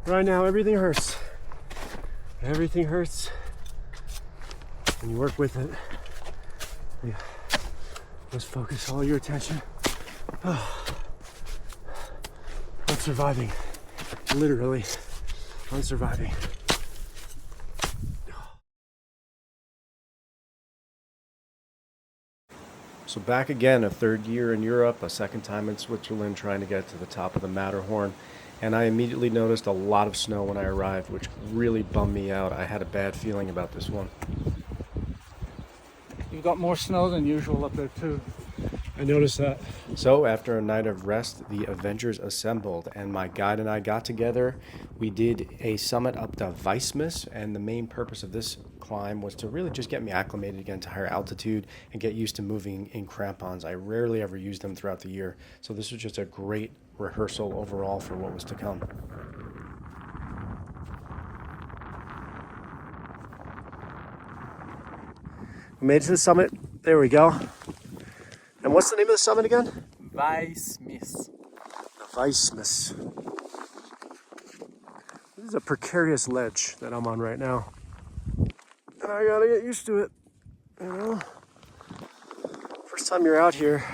Right now, everything hurts. Everything hurts. And you work with it. You just focus all your attention on surviving. Literally on surviving. So back again, a third year in Europe, a second time in Switzerland, trying to get to the top of the Matterhorn. And I immediately noticed a lot of snow when I arrived, which really bummed me out. I had a bad feeling about this one. You've got more snow than usual up there too. I noticed that. So after a night of rest, the Avengers assembled, and my guide and I got together. We did a summit up to Lenzspitze, and the main purpose of this climb was to really just get me acclimated again to higher altitude and get used to moving in crampons. I rarely ever use them throughout the year, so this was just a great rehearsal overall for what was to come. We made it to the summit. There we go. And what's the name of the summit again? Lenzspitze. Lenzspitze. This is a precarious ledge that I'm on right now. And I gotta get used to it, you know? First time you're out here,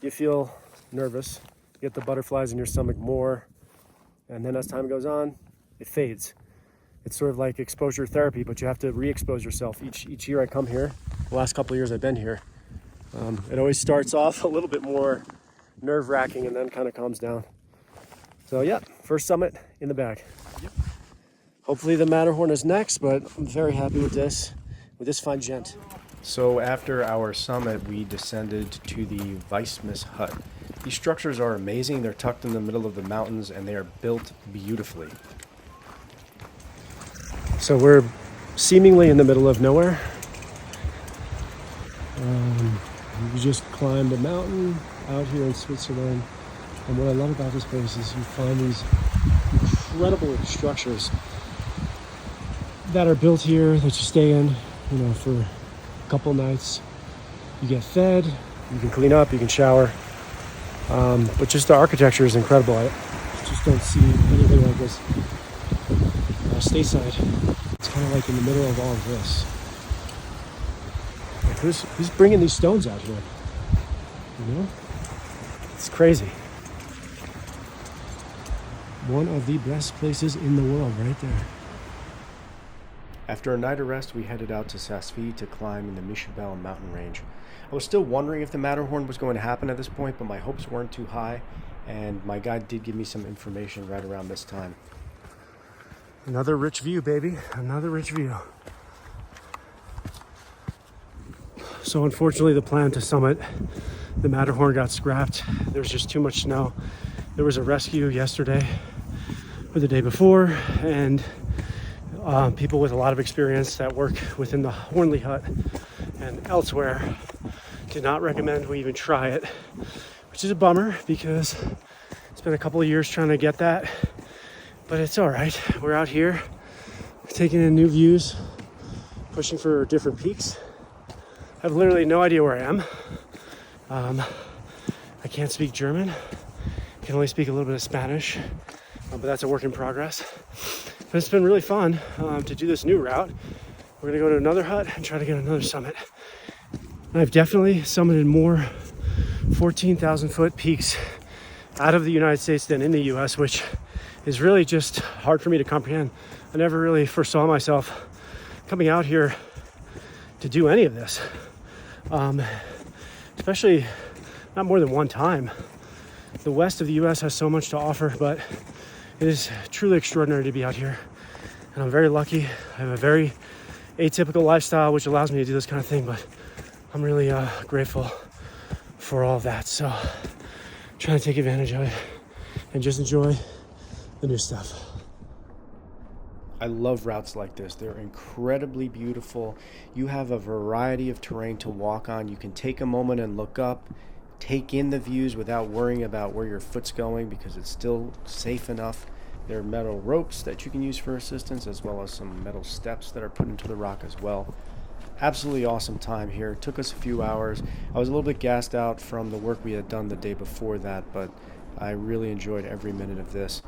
you feel nervous. You get the butterflies in your stomach more. And then as time goes on, it fades. It's sort of like exposure therapy, but you have to re-expose yourself. Each year I come here, the last couple of years I've been here, it always starts off a little bit more nerve-wracking and then kind of calms down. So yeah, first summit in the bag. Yep. Hopefully the Matterhorn is next, but I'm very happy with this fine gent. So after our summit, we descended to the Lenzspitze hut. These structures are amazing. They're tucked in the middle of the mountains and they are built beautifully. So we're seemingly in the middle of nowhere. We just climbed a mountain out here in Switzerland. And what I love about this place is you find these incredible structures that are built here that you stay in, you know, for a couple nights. You get fed, you can clean up, you can shower. But just the architecture is incredible. I just don't see anything like this stateside. It's kind of like in the middle of all of this. Like who's bringing these stones out here? You know? It's crazy. One of the best places in the world right there. After a night of rest, we headed out to Sassfi to climb in the Mischabel mountain range. I was still wondering if the Matterhorn was going to happen at this point, but my hopes weren't too high, and my guide did give me some information right around this time. Another rich view, baby. Another rich view. So unfortunately, the plan to summit the Matterhorn got scrapped. There was just too much snow. There was a rescue yesterday or the day before, and people with a lot of experience that work within the Hornley hut and elsewhere did not recommend we even try it, which is a bummer because it's been a couple of years trying to get that, but it's all right. We're out here taking in new views, pushing for different peaks. I have literally no idea where I am. I can't speak German. I can only speak a little bit of Spanish, but that's a work in progress. But it's been really fun to do this new route. We're gonna go to another hut and try to get another summit. And I've definitely summited more 14,000 foot peaks out of the United States than in the US, which is really just hard for me to comprehend. I never really foresaw myself coming out here to do any of this. Especially not more than one time. The west of the US has so much to offer, but it is truly extraordinary to be out here. And I'm very lucky. I have a very atypical lifestyle, which allows me to do this kind of thing, but I'm really grateful for all of that. So trying to take advantage of it and just enjoy the new stuff. I love routes like this. They're incredibly beautiful. You have a variety of terrain to walk on. You can take a moment and look up, take in the views without worrying about where your foot's going because it's still safe enough. There are metal ropes that you can use for assistance, as well as some metal steps that are put into the rock as well. Absolutely awesome time here. It took us a few hours. I was a little bit gassed out from the work we had done the day before that, but I really enjoyed every minute of this.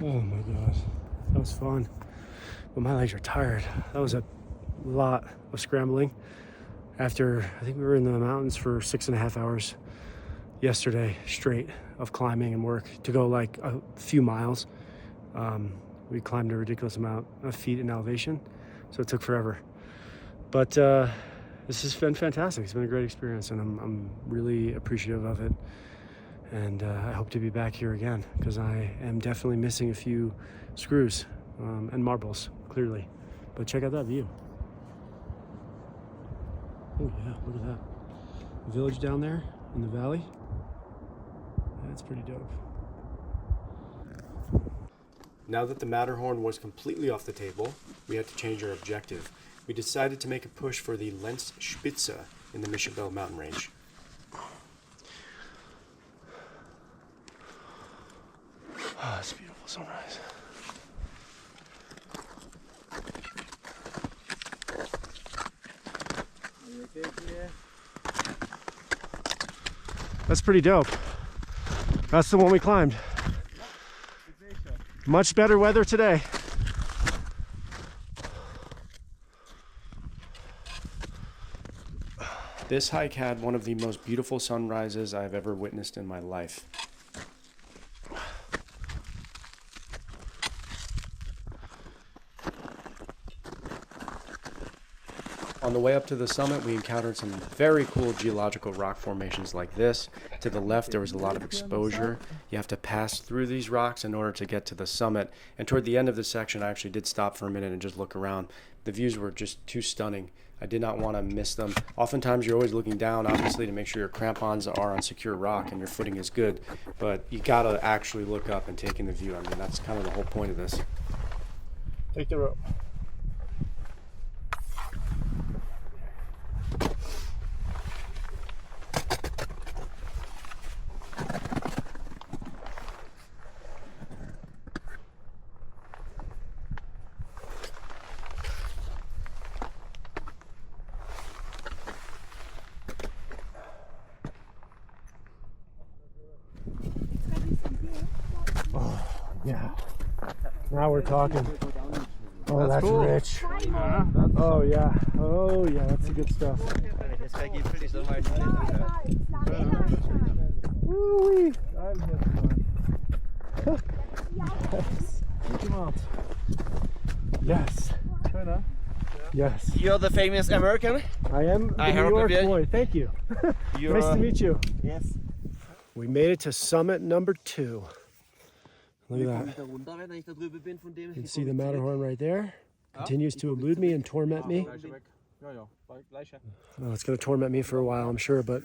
Oh my God, that was fun. But my legs are tired. That was a lot of scrambling. After, I think we were in the mountains for 6.5 hours yesterday straight of climbing and work to go like a few miles. We climbed a ridiculous amount of feet in elevation, so it took forever. But this has been fantastic. It's been a great experience, and I'm really appreciative of it. And I hope to be back here again, because I am definitely missing a few screws and marbles, clearly. But check out that view. Oh yeah, look at that. The village down there in the valley. That's pretty dope. Now that the Matterhorn was completely off the table, we had to change our objective. We decided to make a push for the Lenzspitze in the Mischabel mountain range. Oh, it's a beautiful sunrise. That's pretty dope. That's the one we climbed. Much better weather today. This hike had one of the most beautiful sunrises I've ever witnessed in my life. On the way up to the summit, we encountered some very cool geological rock formations like this. To the left, there was a lot of exposure. You have to pass through these rocks in order to get to the summit. And toward the end of the section, I actually did stop for a minute and just look around. The views were just too stunning. I did not want to miss them. Oftentimes, you're always looking down, obviously, to make sure your crampons are on secure rock and your footing is good. But you got to actually look up and take in the view. I mean, that's kind of the whole point of this. Take the rope. Yeah, now we're talking. Oh, that's cool. Rich. Yeah. Oh yeah, oh yeah, that's the good stuff. Woo-wee. Yes. Yes. You're the famous American? I am the New York boy. Thank you. Nice to meet you. Yes. We made it to summit number 2. Look at that. You can see the Matterhorn right there. Continues to elude me and torment me. Oh, it's going to torment me for a while, I'm sure, but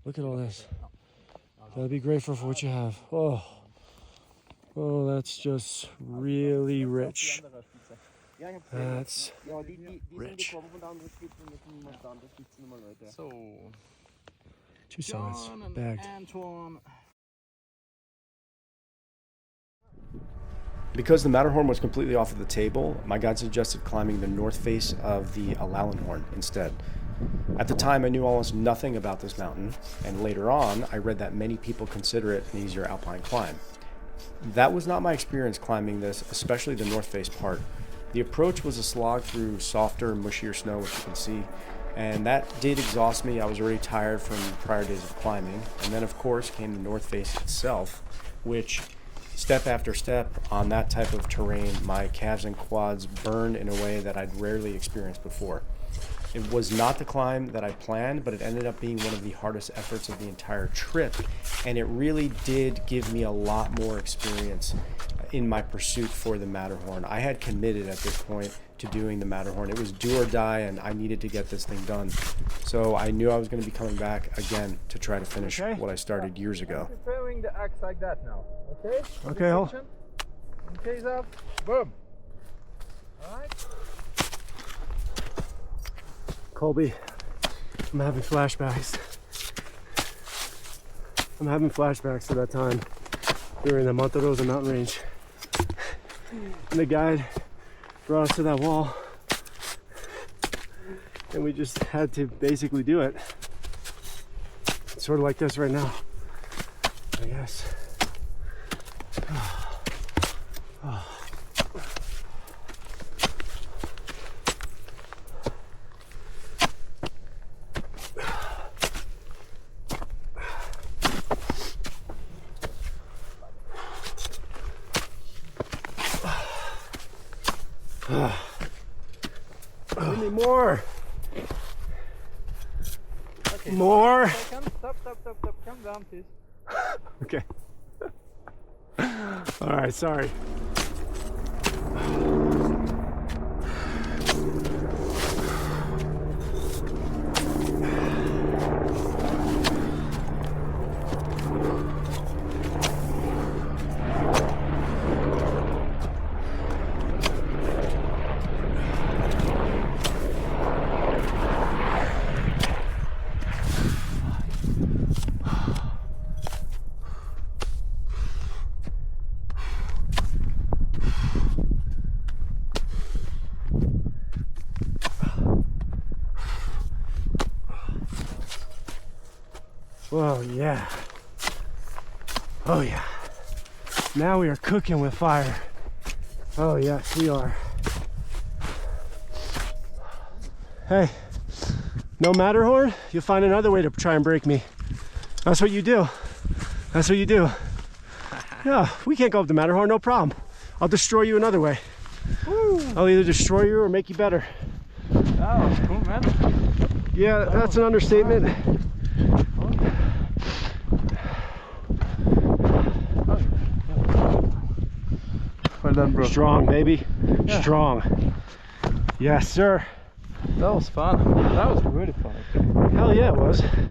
look at all this. Gotta be grateful for what you have. Oh, that's just really rich. That's rich. So, 2 summits bagged. Because the Matterhorn was completely off of the table, my guide suggested climbing the north face of the Allalinhorn instead. At the time, I knew almost nothing about this mountain, and later on, I read that many people consider it an easier alpine climb. That was not my experience climbing this, especially the north face part. The approach was a slog through softer, mushier snow, which you can see, and that did exhaust me. I was already tired from prior days of climbing, and then of course came the north face itself, which step after step on that type of terrain, my calves and quads burned in a way that I'd rarely experienced before. It was not the climb that I planned, but it ended up being one of the hardest efforts of the entire trip, and it really did give me a lot more experience in my pursuit for the Matterhorn. I had committed at this point to doing the Matterhorn. It was do or die, and I needed to get this thing done. So I knew I was going to be coming back again to try to finish what I started years ago. preparing the axe like that now. Okay? Okay, hold. In case of boom. Alright? Colby, I'm having flashbacks. I'm having flashbacks to that time we were in the Monte Rosa mountain range. And the guide brought us to that wall. And we just had to basically do it. It's sort of like this right now, I guess. Give me more. Okay. More. Second. Stop. Calm down, please. Okay. All right, sorry. Whoa, yeah. Oh, yeah. Now we are cooking with fire. Oh, yes, we are. Hey, no Matterhorn? You'll find another way to try and break me. That's what you do. That's what you do. Yeah, we can't go up the Matterhorn, no problem. I'll destroy you another way. Woo. I'll either destroy you or make you better. That was cool, man. Yeah, that's an understatement. Well done, bro. Strong, baby. Yeah. Strong. Yes, sir. That was fun. That was really fun. Hell yeah, it was.